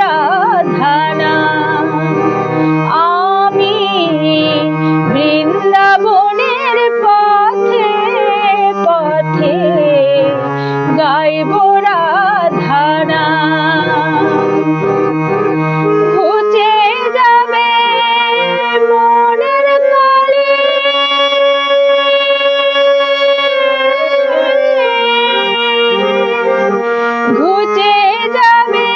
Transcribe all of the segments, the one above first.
রাধানা। আমি বৃন্দাবনের পথে পথে গাইব রাধানা। ঘুচে যাবে মনের কলি, ঘুচে যাবে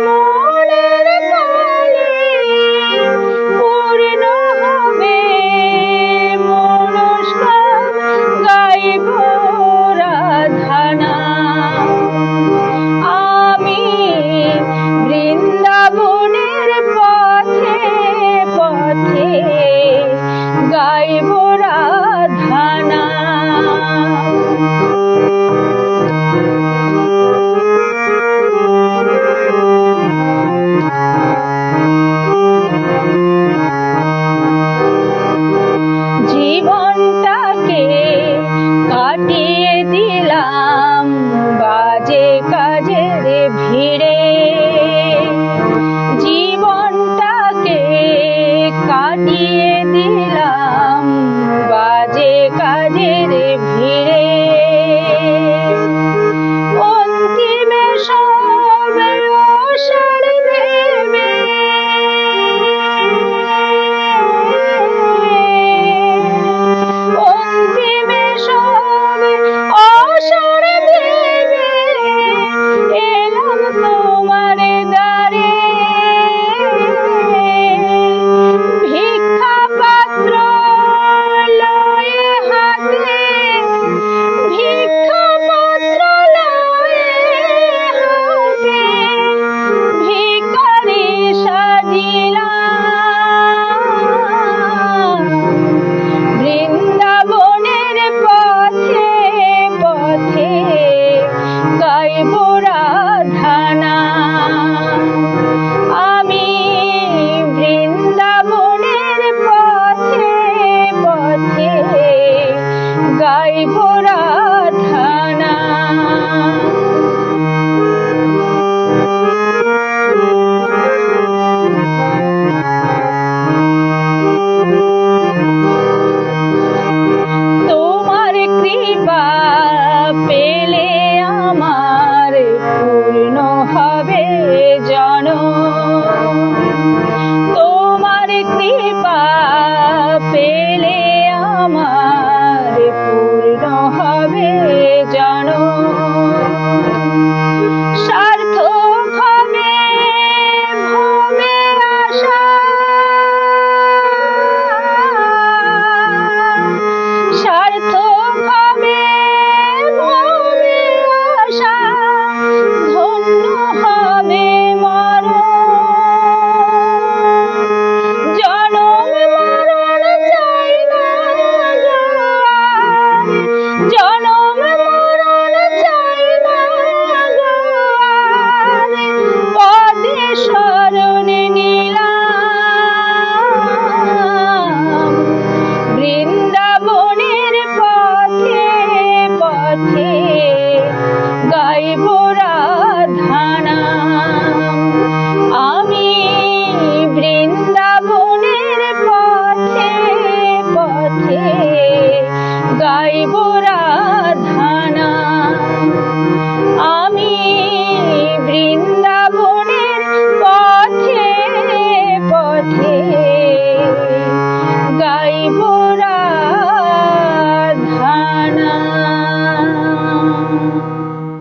মনের কলি, পূর্ণ হবে মনস্কাম, গাইব রাধানা। আমি বৃন্দাবনের পথে পথে গাইব রাধানা। জীবনটাকে কাটিয়ে দিলাম বাজে কাজের ভিড়ে, জীবনটাকে কাটিয়ে দিলাম বাজে কাজের ভিড়ে। অন্তিমে সবে অসার দেবে, অন্তিমে সবে অসার দেবে। এলাম তোমার দ্বারে, ভিক্ষা পাত্র লয়ে হাতে, ভিক্ষা পাত্র লয়ে হাতে, ভিখারি সাজিলাম। বৃন্দাবনের পথে পথে গাইব রাধানা। আমি বৃন্দাবনের পথে পথে গাইব রাধানা। তোমার কৃপা পেলে আমার পূর্ণ হবে জনম। তোমার কৃপা পেলে আমার পূর্ণ হবে জনম। সার্থক হবে ভবে আশা, সার্থক হবে ভবে আশা, ধন্য হবে মরণ। জনম মরণ চাই না গো আর, জনম মরণ চাই না গো আর, পদে শরণ নিলাম। বৃন্দাবনের পথে পথে